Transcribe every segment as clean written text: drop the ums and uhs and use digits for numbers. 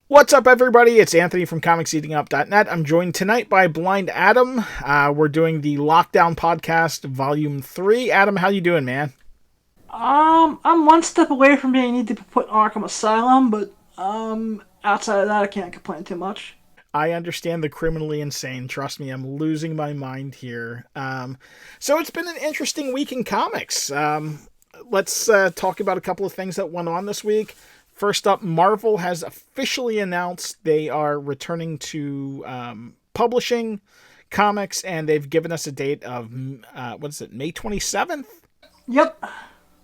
What's up, everybody? It's Anthony from ComicsEatingUp.net. I'm joined tonight by Blind Adam. We're doing the Lockdown Podcast, Volume 3. Adam, how you doing, man? I'm one step away from being need to be put in Arkham Asylum, but outside of that, I can't complain too much. I understand the criminally insane. Trust me, I'm losing my mind here. So it's been an interesting week in comics. Let's talk about a couple of things that went on this week. First up, Marvel has officially announced they are returning to publishing comics, and they've given us a date of, what is it, May 27th? Yep.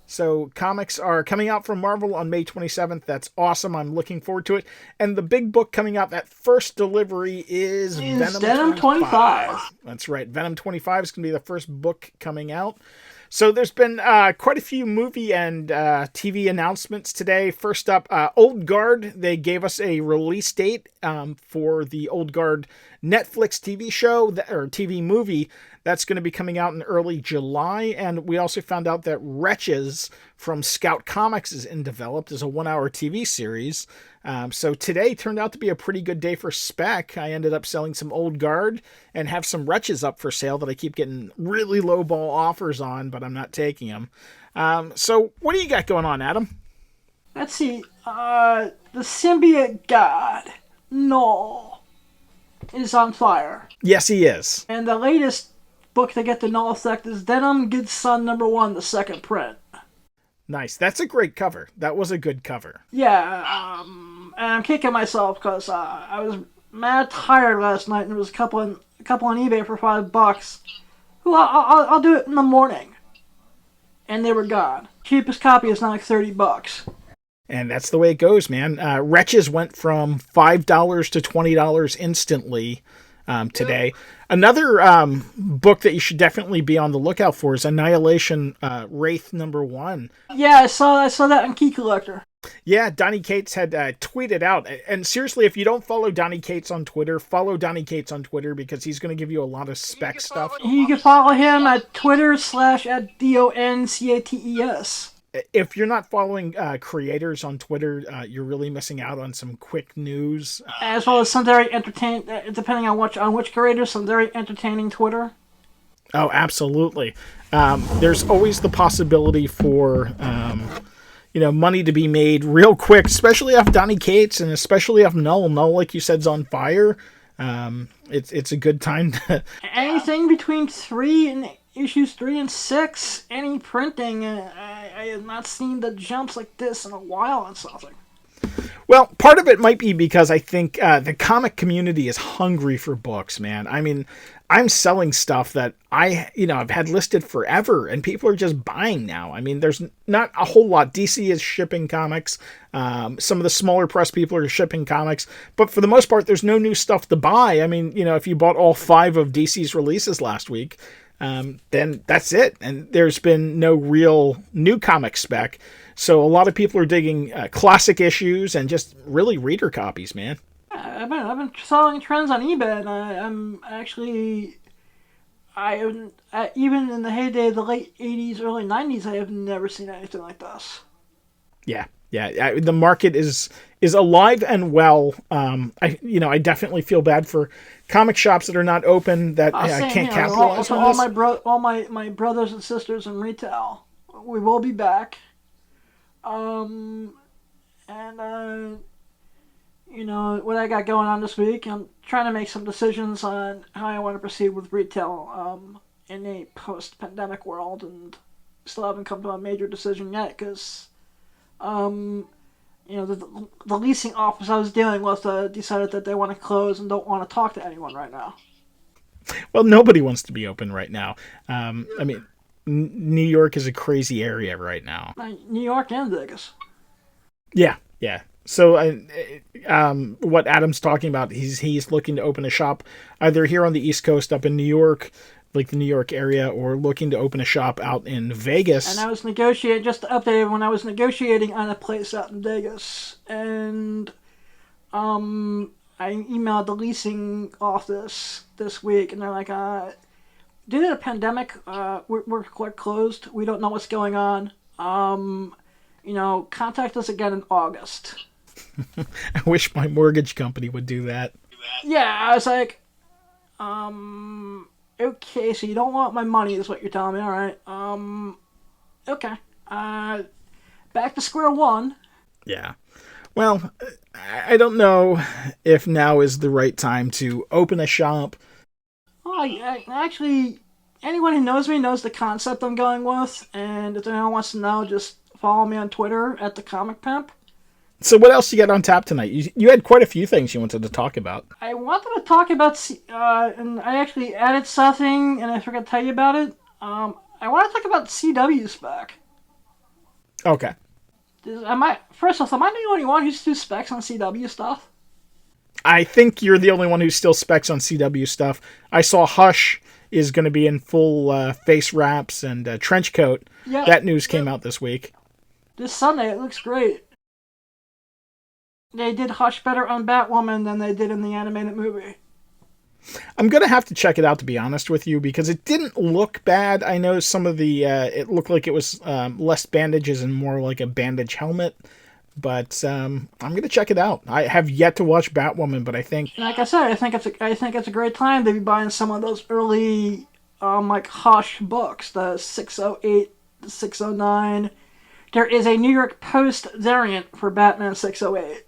So comics are coming out from Marvel on May 27th. That's awesome. I'm looking forward to it. And the big book coming out, that first delivery is Venom Venom 25. 25. That's right. Venom 25 is going to be the first book coming out. So there's been quite a few movie and TV announcements today. First up, Old Guard. They gave us a release date for the Old Guard Netflix TV show or TV movie that's going to be coming out in early July. And we also found out that Wretches from Scout Comics is in developed as a 1-hour TV series. So today turned out to be a pretty good day for spec. I ended up selling some Old Guard and have some Wretches up for sale that I keep getting really low ball offers on, but I'm not taking them. So what do you got going on, Adam? Let's see. The symbiote god, Null, is on fire. Yes, he is. And the latest book to get the Null effect is Venom Good Son #1, the second print. Nice. That's a great cover. That was a good cover. Yeah, and I'm kicking myself because I was mad tired last night, and there was a couple on eBay for $5. Well, I'll do it in the morning, and they were gone. Cheapest copy is now like $30. And that's the way it goes, man. Wretches went from $5 to $20 instantly today. Another book that you should definitely be on the lookout for is Annihilation Wraith #1. Yeah, I saw that on Key Collector. Yeah, Donny Cates had tweeted out. And seriously, if you don't follow Donny Cates on Twitter, follow Donny Cates on Twitter because he's going to give you a lot of spec stuff. You can follow him at Twitter / @DONCATES. If you're not following creators on Twitter, you're really missing out on some quick news. As well as some very entertaining, depending on which creators, some very entertaining Twitter. Oh, absolutely. There's always the possibility for money to be made real quick, especially off Donny Cates and especially off Null. Null, like you said, is on fire. It's a good time to... Anything between issues 3 and 6, any printing, I have not seen the jumps like this in a while on something. Well, part of it might be because I think the comic community is hungry for books, man. I mean, I'm selling stuff that I've had listed forever, and people are just buying now. I mean, there's not a whole lot. DC is shipping comics. Some of the smaller press people are shipping comics, but for the most part, there's no new stuff to buy. I mean, if you bought all 5 of DC's releases last week, then that's it. And there's been no real new comic spec. So a lot of people are digging classic issues and just really reader copies, man. I've been selling trends on eBay, and I'm actually, even in the heyday of the late '80s, early '90s, I have never seen anything like this. Yeah. The market is alive and well. I definitely feel bad for comic shops that are not open that can't capitalize on this. All my brothers and sisters in retail, we will be back. What I got going on this week, I'm trying to make some decisions on how I want to proceed with retail in a post-pandemic world, and still haven't come to a major decision yet because, the leasing office I was dealing with decided that they want to close and don't want to talk to anyone right now. Well, nobody wants to be open right now. I mean, New York is a crazy area right now. New York and Vegas. Yeah. So, what Adam's talking about, he's looking to open a shop either here on the East Coast, up in New York, like the New York area, or looking to open a shop out in Vegas. And I was negotiating, just to update everyone, I was negotiating on a place out in Vegas, and I emailed the leasing office this week, and they're like, due to the pandemic, we're closed. We don't know what's going on. Contact us again in August. I wish my mortgage company would do that. Yeah, I was like, okay, so you don't want my money, is what you're telling me. All right. Okay. Back to square one. Yeah. Well, I don't know if now is the right time to open a shop. Oh, actually, anyone who knows me knows the concept I'm going with, and if anyone wants to know, just follow me on Twitter at the Comic Pimp. So what else you got on tap tonight? You had quite a few things you wanted to talk about. I wanted to talk about, and I actually added something, and I forgot to tell you about it. I want to talk about CW spec. Okay. First off, am I the only one who's do specs on CW stuff? I think you're the only one who still specs on CW stuff. I saw Hush is going to be in full face wraps and trench coat. Yeah. That news came out this week. This Sunday, it looks great. They did Hush better on Batwoman than they did in the animated movie. I'm going to have to check it out, to be honest with you, because it didn't look bad. I know some of the... it looked like it was less bandages and more like a bandage helmet. But I'm going to check it out. I have yet to watch Batwoman, but I think... Like I said, I think it's a great time to be buying some of those early like Hush books, the 608, the 609. There is a New York Post variant for Batman 608.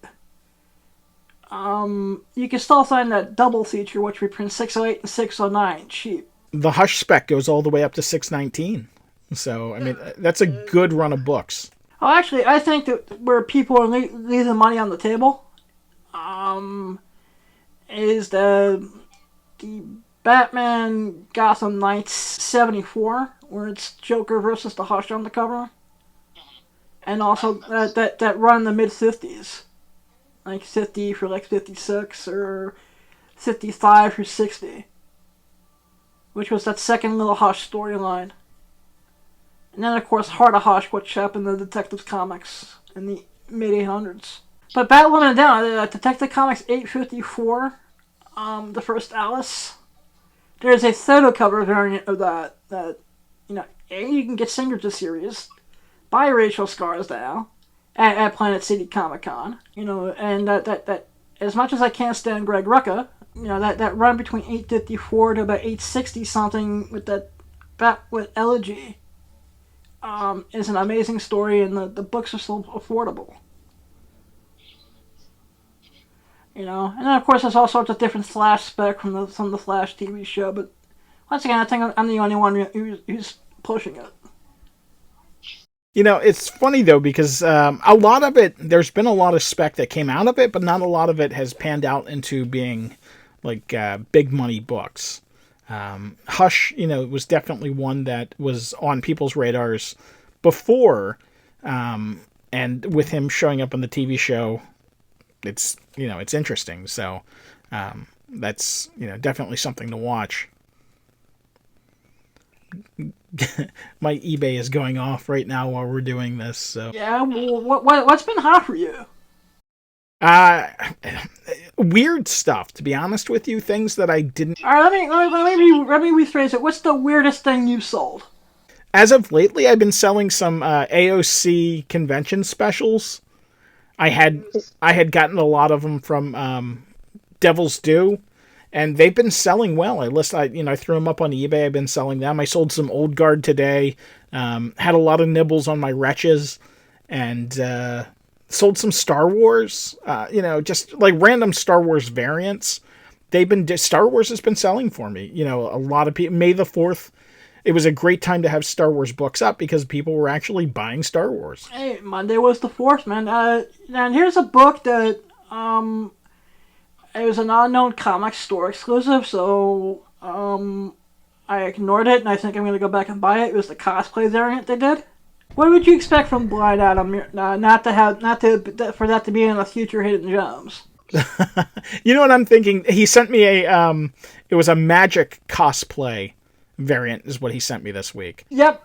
You can still find that double feature, which reprints 608 and 609 cheap. The Hush spec goes all the way up to 619. So, I mean, that's a good run of books. Oh, actually, I think that where people are leaving money on the table is the Batman Gotham Knights 74, where it's Joker versus the Hush on the cover. And also that run in the mid-50s. Like 50 for like 56 or 55 for 60. Which was that second little Hush storyline. And then, of course, Heart of Hush, which happened in the Detective Comics in the mid-800s. But Batwoman down, Detective Comics 854, the first Alice, there's a photo cover variant of that, you can get Singers of series by Rachel Scarsdale at Planet City Comic Con, and that as much as I can't stand Greg Rucka, that run between 854 to about 860 something with with Elegy, is an amazing story, and the books are still affordable. And then of course there's all sorts of different Flash spec from the Flash TV show, but once again I think I'm the only one who's pushing it. It's funny though, because a lot of it, there's been a lot of spec that came out of it, but not a lot of it has panned out into being like big money books. Hush, was definitely one that was on people's radars before, and with him showing up on the TV show, it's interesting. So that's definitely something to watch. My eBay is going off right now while we're doing this. So yeah, what's been hot for you? Weird stuff, to be honest with you. Things that I didn't... All right, let me rephrase it. What's the weirdest thing you've sold? As of lately, I've been selling some AOC convention specials. I had gotten a lot of them from Devil's Due, and they've been selling well. I threw them up on eBay. I've been selling them. I sold some Old Guard today. Had a lot of nibbles on my Wretches, and sold some Star Wars. Just like random Star Wars variants. Star Wars has been selling for me. A lot of people. May the 4th. It was a great time to have Star Wars books up because people were actually buying Star Wars. Hey, Monday was the 4th, man. And here's a book that it was an unknown comic store exclusive, so I ignored it, and I think I'm gonna go back and buy it. It was the cosplay variant they did. What would you expect from Blind Adam? Not for that to be in a future Hidden Gems. You know what I'm thinking? He sent me it was a Magic cosplay variant is what he sent me this week. Yep.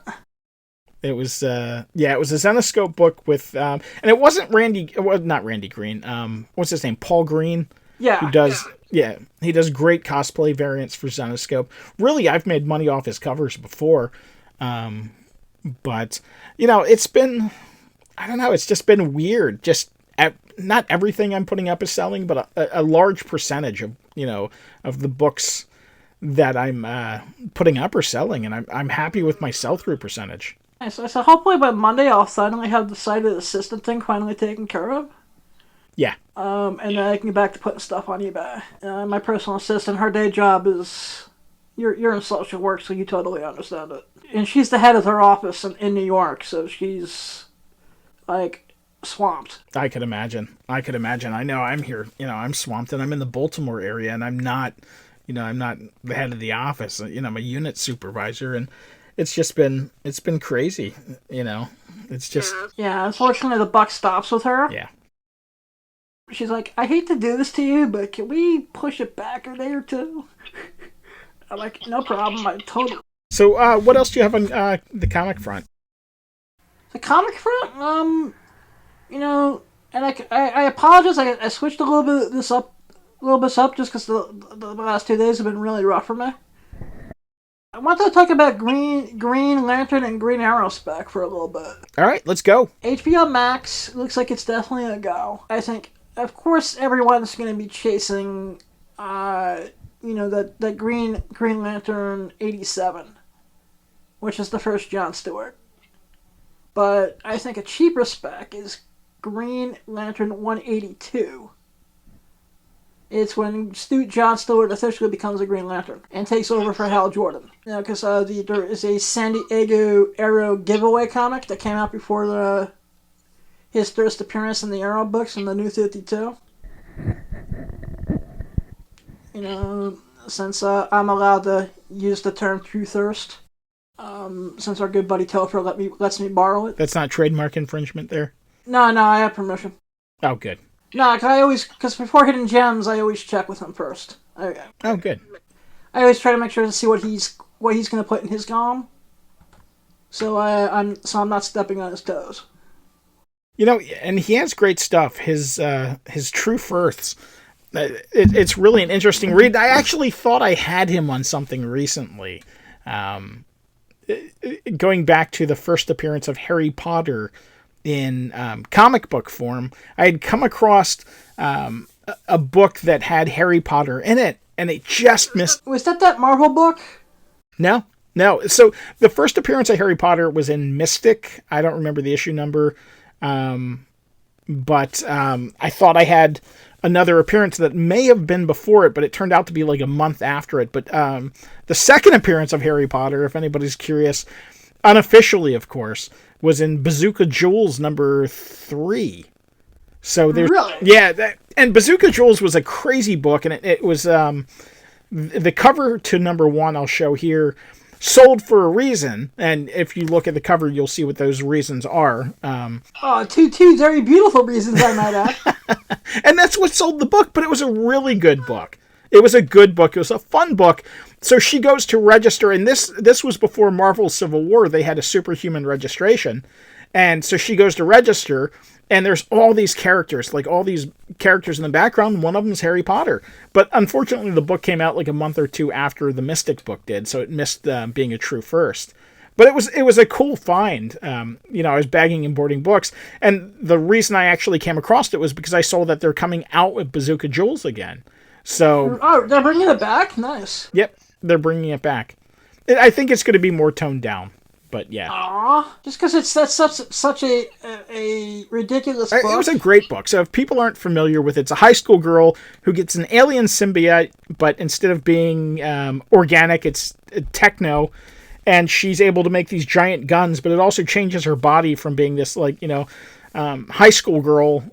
It was it was a Zenescope book with and it wasn't not Randy Green. What's his name? Paul Green. Yeah. Who does he does great cosplay variants for Zenescope. Really, I've made money off his covers before. But it's been, I don't know, it's just been weird. Just not everything I'm putting up is selling, but a large percentage of, of the books that I'm putting up are selling, and I'm happy with my sell-through percentage. So hopefully by Monday I'll finally have the sighted assistant thing finally taken care of. Yeah. And then I can get back to putting stuff on eBay. My personal assistant, her day job is... You're in social work, so you totally understand it. And she's the head of her office in New York, so she's, like, swamped. I could imagine. I know I'm here, I'm swamped, and I'm in the Baltimore area, and I'm not the head of the office. I'm a unit supervisor, and it's been crazy, It's just... Yeah, unfortunately the buck stops with her. Yeah. She's like, I hate to do this to you, but can we push it back a day or two? I'm like, no problem, I totally... So, what else do you have on the comic front? The comic front, and I apologize, I switched a little bit up just because the last 2 days have been really rough for me. I want to talk about Green Lantern and Green Arrow spec for a little bit. All right, let's go. HBO Max looks like it's definitely a go. I think, of course, everyone's going to be chasing, that Green Lantern 87, which is the first John Stewart. But I think a cheaper spec is Green Lantern 182. It's when John Stewart officially becomes a Green Lantern and takes over for Hal Jordan. Because there is a San Diego Arrow giveaway comic that came out before his first appearance in the Arrow books in the New 52. Since I'm allowed to use the term True Thirst, since our good buddy Topher lets me borrow it. That's not trademark infringement there? No, I have permission. Oh, good. No, because before Hidden Gems, I always check with him first. Oh, good. I always try to make sure to see what he's going to put in his column. So I'm not stepping on his toes. And he has great stuff. His True Firsts. It's really an interesting read. I actually thought I had him on something recently. Going back to the first appearance of Harry Potter in comic book form, I had come across a book that had Harry Potter in it, and it just missed... Was that Marvel book? No. So the first appearance of Harry Potter was in Mystic. I don't remember the issue number, but I thought I had another appearance that may have been before it, but it turned out to be like a month after it. But the second appearance of Harry Potter, if anybody's curious, unofficially, of course, was in Bazooka Jewels number 3. So there's... Really? Yeah, and Bazooka Jewels was a crazy book, and it was... the cover to number 1 I'll show here, sold for a reason, and if you look at the cover, you'll see what those reasons are. Two very beautiful reasons, I might add. And that's what sold the book, but it was a really good book. It was a good book. It was a fun book. So she goes to register, and this was before Marvel's Civil War. They had a superhuman registration. And so she goes to register, and there's all these characters, like all these characters in the background. One of them is Harry Potter. But unfortunately, the book came out like a month or two after the Mystic book did, so it missed being a true first. But it was a cool find. I was bagging and boarding books, and the reason I actually came across it was because I saw that they're coming out with Bazooka Jewels again. So... Oh, they're bringing it back? Nice. Yep, they're bringing it back. I think it's going to be more toned down, but yeah. Aww, just because that's such a ridiculous book. It was a great book. So if people aren't familiar with it, it's a high school girl who gets an alien symbiote, but instead of being organic, it's techno, and she's able to make these giant guns, but it also changes her body from being this, high school girl,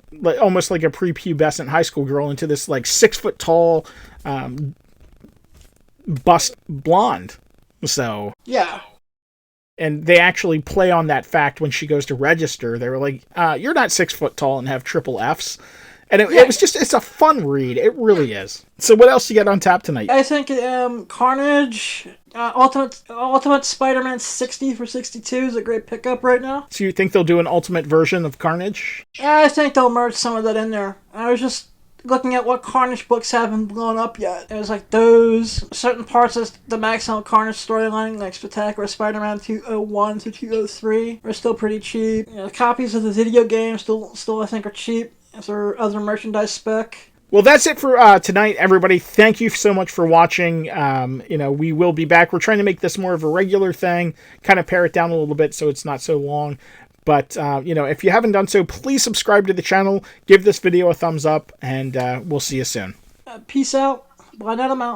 almost like a prepubescent high school girl, into this 6 foot tall, bust blonde. So yeah, and they actually play on that fact when she goes to register. They were like, "You're not 6 foot tall and have triple Fs," and it was it's a fun read. It really is. So what else you got on tap tonight? I think Carnage. Ultimate Spider-Man 60 for 62 is a great pickup right now. So you think they'll do an ultimate version of Carnage? Yeah, I think they'll merge some of that in there. I was just looking at what Carnage books haven't blown up yet. It was like those certain parts of the Maximum Carnage storyline, like Spectacular Spider-Man 201 to 203, are still pretty cheap. Copies of the video game still I think are cheap. Is there other merchandise spec? Well, that's it for tonight, everybody. Thank you so much for watching. We will be back. We're trying to make this more of a regular thing, kind of pare it down a little bit so it's not so long. But, if you haven't done so, please subscribe to the channel, give this video a thumbs up, and we'll see you soon. Peace out. Blind Adam out.